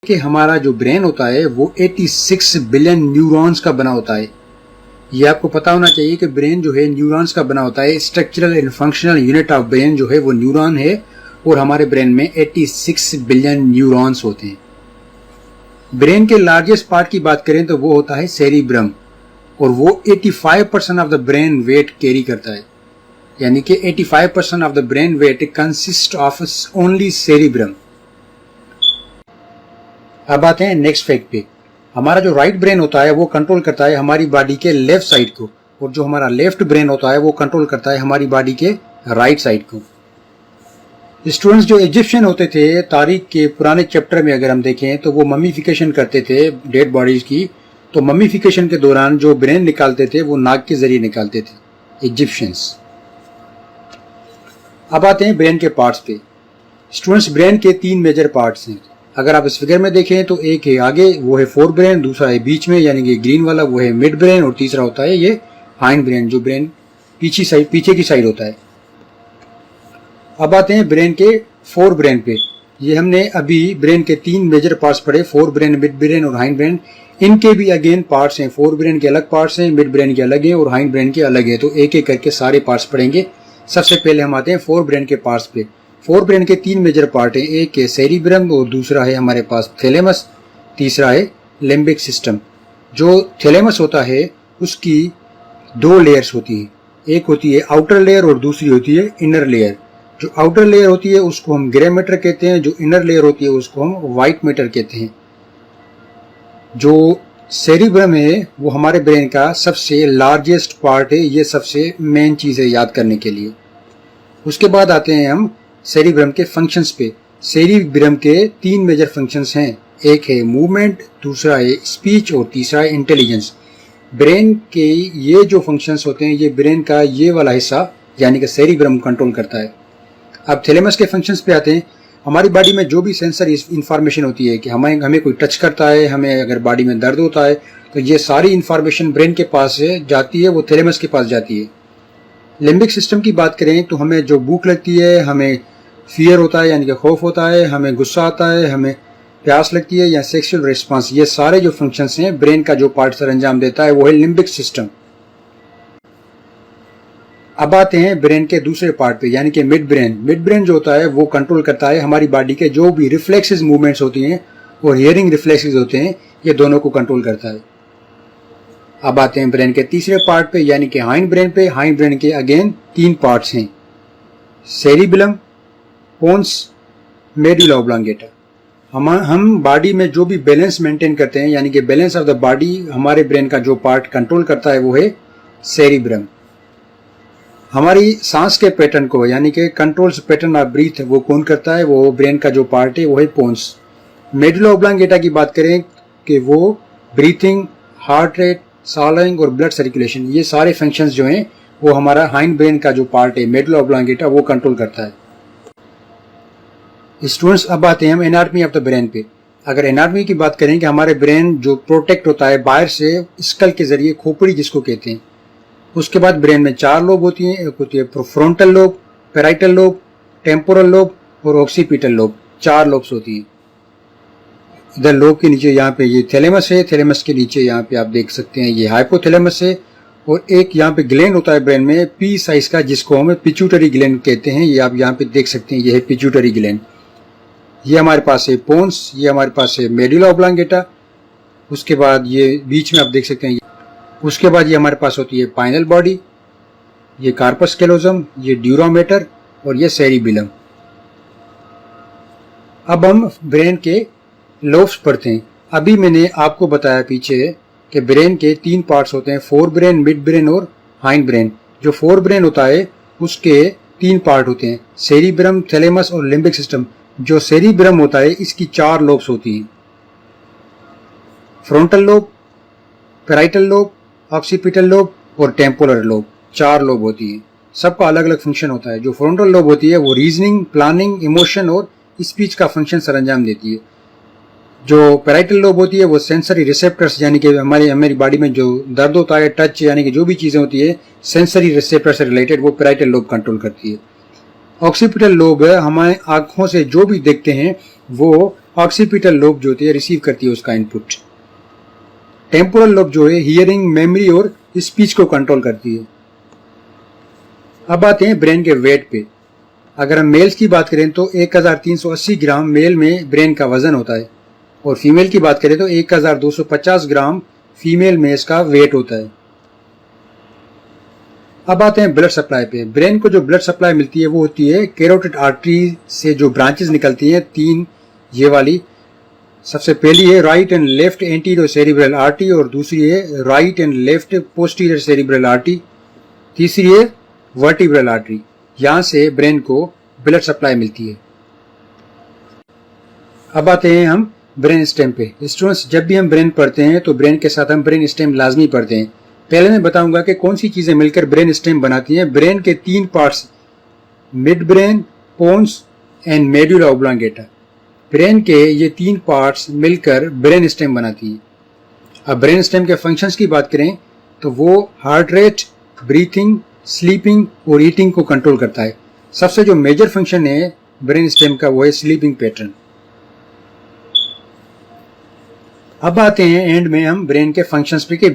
कि हमारा जो ब्रेन होता है वो 86 बिलियन न्यूरॉन्स का बना होता है। ये आपको पता होना चाहिए कि ब्रेन जो है न्यूरॉन्स का बना होता है। Structural and functional unit of brain जो है वो न्यूरॉन है और हमारे ब्रेन में 86 बिलियन न्यूरॉन्स होते हैं। ब्रेन के लार्जेस्ट पार्ट की बात करें तो वो होता है सेरिब्रम और वो 85% of the brain weight carry करता है, यानी कि 85% of the brain weight consist of only cerebrum. अब आते हैं नेक्स्ट फैक्ट पे। हमारा जो राइट ब्रेन होता है वो कंट्रोल करता है हमारी बॉडी के लेफ्ट साइड को और जो हमारा लेफ्ट ब्रेन होता है वो कंट्रोल करता है हमारी बॉडी के राइट साइड को। स्टूडेंट्स, जो इजिप्शियन होते थे तारीख के पुराने चैप्टर में अगर हम देखें तो वो मम्मीफिकेशन करते थे डेड बॉडीज की, तो मम्मीफिकेशन के दौरान जो ब्रेन निकालते थे वो नाक के जरिए निकालते थे इजिप्शियंस। अब आते हैं ब्रेन के पार्ट्स पे। स्टूडेंट्स, ब्रेन के 3 मेजर पार्ट्स हैं। अगर आप इस फिगर में देखें तो एक है आगे, वो है फोर ब्रेन, दूसरा है बीच में यानी कि ग्रीन वाला वो है मिड ब्रेन और तीसरा होता है ये हाइंड ब्रेन जो ब्रेन पीछे की साइड होता है। अब आते हैं ब्रेन के फोर ब्रेन पे। ये हमने अभी ब्रेन के 3 मेजर पार्ट्स पढ़े, फोर ब्रेन, मिड ब्रेन और हाइंड ब्रेन। इनके भी अगेन पार्ट्स हैं, फोर ब्रेन के अलग पार्ट्स हैं, मिड ब्रेन के अलग हैं और हाइंड ब्रेन के अलग है। तो एक एक करके सारे पार्ट्स पढ़ेंगे। सबसे पहले हम आते हैं फोर ब्रेन के पार्ट्स पे। फोर ब्रेन के 3 मेजर पार्ट हैं, एक है सेरिब्रम और दूसरा है हमारे पास थैलेमस, तीसरा है लिम्बिक सिस्टम। जो थैलेमस होता है उसकी 2 लेयर्स होती हैं, एक होती है आउटर लेयर और दूसरी होती है इनर लेयर। जो आउटर लेयर होती है उसको हम ग्रे मैटर कहते हैं, जो इनर लेयर होती है उसको हम व्हाइट मैटर कहते हैं। जो सेरिब्रम है वो हमारे ब्रेन का सबसे लार्जेस्ट पार्ट है, ये सबसे मेन चीज है याद करने के लिए। उसके बाद आते हैं हम सेरिब्रम के फंक्शंस पे। सेरिब्रम के 3 मेजर फंक्शंस हैं, एक है मूवमेंट, दूसरा है स्पीच और तीसरा है इंटेलिजेंस। ब्रेन के ये जो फंक्शंस होते हैं ये ब्रेन का ये वाला हिस्सा यानी कि सेरिब्रम कंट्रोल करता है। अब थैलेमस के फंक्शंस पे आते हैं। हमारी बॉडी में जो भी सेंसर इंफॉर्मेशन होती है कि हमें कोई टच करता है, हमें अगर बॉडी में दर्द होता है तो ये सारी इंफॉर्मेशन ब्रेन के पास से जाती है, वो थैलेमस के पास जाती है। लिम्बिक सिस्टम की बात करें तो हमें जो भूख लगती है, हमें फियर होता है यानी कि खौफ होता है, हमें गुस्सा आता है, हमें प्यास लगती है या सेक्सुअल रिस्पांस, ये सारे जो फंक्शंस हैं ब्रेन का जो पार्ट सर अंजाम देता है वो है लिम्बिक सिस्टम। अब आते हैं ब्रेन के दूसरे पार्ट पे यानी कि मिड ब्रेन। मिड ब्रेन जो होता है वो कंट्रोल करता है हमारी बॉडी के जो भी रिफ्लेक्सेस मूवमेंट्स होती हैं और हियरिंग रिफ्लेक्सेस होते हैं, ये दोनों को कंट्रोल करता है। अब आते हैं ब्रेन के तीसरे पार्ट पे यानी कि हाइंड ब्रेन पे। हाइंड ब्रेन के अगेन 3 पार्ट्स हैं, सेरिबेलम, पोन्स, मेडुला ऑब्लांगेटा। हम बॉडी में जो भी बैलेंस मेंटेन करते हैं यानी कि बैलेंस ऑफ द बॉडी, हमारे ब्रेन का जो पार्ट कंट्रोल करता है वो है सेरिब्रम। हमारी सांस के पैटर्न को यानी कि कंट्रोल्स पैटर्न ऑफ ब्रीथ वो कौन करता है, वो ब्रेन का जो पार्ट है वो है पोन्स। मेडुला ऑब्लांगेटा की बात करें कि वो ब्रीथिंग, हार्ट रेट, सॉलोइंग और ब्लड सर्कुलेशन, ये सारे फंक्शंस जो हैं वो हमारा हाइंड ब्रेन का जो पार्ट है मेडुला ऑब्लांगेटा वो कंट्रोल करता है। स्टूडेंट्स, अब आते हैं हम एनाटॉमी ऑफ द ब्रेन पे। अगर एनाटॉमी की बात करें कि हमारे ब्रेन जो प्रोटेक्ट होता है बाहर से स्कल के जरिए, खोपड़ी जिसको कहते हैं, उसके बाद ब्रेन में 4 लोब होती हैं, एक होती है frontal lobe, parietal lobe, temporal lobe और ऑक्सीपिटल लोब, 4 लोब्स होती हैं। इधर लोब के नीचे यहाँ पे ये थैलेमस है, थैलेमस के नीचे यहाँ पे आप देख सकते हैं ये हाइपोथैलेमस है और एक यहाँ पे ग्लैंड होता है ब्रेन में पी साइज का जिसको हम पिट्यूटरी ग्लैंड कहते हैं, ये आप यहाँ पे देख सकते हैं, ये है पिट्यूटरी ग्लैंड। ये हमारे पास है पोन्स, ये हमारे पास है मेडुला ऑब्लांगेटा, उसके बाद ये बीच में आप देख सकते हैं, उसके बाद ये हमारे पास होती है पाइनल बॉडी, ये कार्पस कैलोजम, ये ड्यूरा मैटर और ये सेरिबेलम। अब हम ब्रेन के लोब्स पढ़ते हैं। अभी मैंने आपको बताया पीछे कि ब्रेन के 3 पार्ट्स होते हैं, फोर ब्रेन, मिड ब्रेन और हाइंड ब्रेन। जो फोर ब्रेन होता है उसके 3 पार्ट होते हैं, सेरिब्रम, थैलेमस और लिम्बिक सिस्टम। जो सेरिब्रम होता है इसकी 4 लोब्स होती हैं, frontal lobe, parietal lobe, occipital lobe और टेम्पोरल लोब, 4 लोब होती हैं। सबका अलग अलग फंक्शन होता है। जो फ्रंटल लोब होती है वो रीजनिंग, प्लानिंग, इमोशन और स्पीच का फंक्शन सरअंजाम देती है। जो पैराइटल लोब होती है वो सेंसरी रिसेप्टर्स यानी कि हमारी बॉडी में जो दर्द होता है, टच यानी कि जो भी चीजें होती है सेंसरी रिसेप्टर से रिलेटेड, वो पैराइटल लोब कंट्रोल करती है। ऑक्सीपिटल लोब हमारे आंखों से जो भी देखते हैं वो ऑक्सीपिटल लोब जो होती है रिसीव करती है उसका इनपुट। टेम्पोरल लोब जो है हियरिंग, मेमोरी और स्पीच को कंट्रोल करती है। अब आते हैं ब्रेन के वेट पे। अगर हम मेल्स की बात करें तो 1380 ग्राम मेल में ब्रेन का वजन होता है और फीमेल की बात करें तो 1250 ग्राम फीमेल में इसका वेट होता है। अब आते हैं ब्लड सप्लाई पे। ब्रेन को जो ब्लड सप्लाई मिलती है वो होती है कैरोटिड आर्टरी से जो ब्रांचेस निकलती हैं, 3 ये वाली। सबसे पहली है right and left anterior cerebral artery और दूसरी है right and left posterior cerebral artery, तीसरी है वर्टिब्रल आर्टरी। यहां से ब्रेन को ब्लड सप्लाई मिलती है। अब आते हैं हम ब्रेन स्टेम पे। स्टूडेंट्स, जब भी हम ब्रेन पढ़ते हैं तो ब्रेन के साथ हम ब्रेन स्टेम लाजमी पढ़ते हैं। पहले मैं बताऊंगा कि कौन सी चीजें मिलकर ब्रेन स्टेम बनाती हैं। ब्रेन के 3 parts, mid brain, pons and medulla oblongata, brain के ये 3 पार्ट्स मिलकर ब्रेन स्टेम बनाती है। अब ब्रेन स्टेम के फंक्शंस की बात करें तो वो हार्ट रेट, ब्रीथिंग, स्लीपिंग और ईटिंग को कंट्रोल करता है। सबसे जो मेजर फंक्शन है ब्रेन स्टेम का वो है स्लीपिंग पैटर्न। अब आते हैं एंड में हम ब्रेन के फंक्शंस पे कि